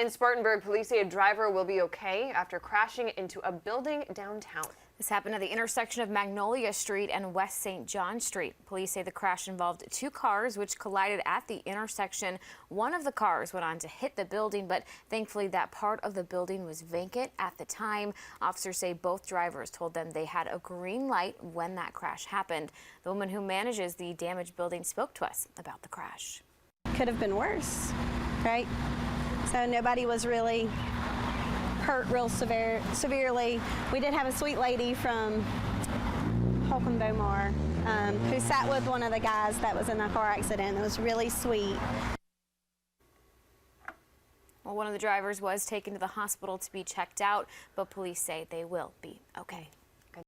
In Spartanburg, police say a driver will be okay after crashing into a building downtown. This happened at the intersection of Magnolia Street and West St. John Street. Police say the crash involved two cars which collided at the intersection. One of the cars went on to hit the building, but thankfully that part of the building was vacant at the time. Officers say both drivers told them they had a green light when that crash happened. The woman who manages the damaged building spoke to us about the crash. Could have been worse, right? So nobody was really hurt real severely. We did have a sweet lady from Holcomb Beaumar who sat with one of the guys that was in the car accident. It was really sweet. Well, one of the drivers was taken to the hospital to be checked out, but police say they will be okay.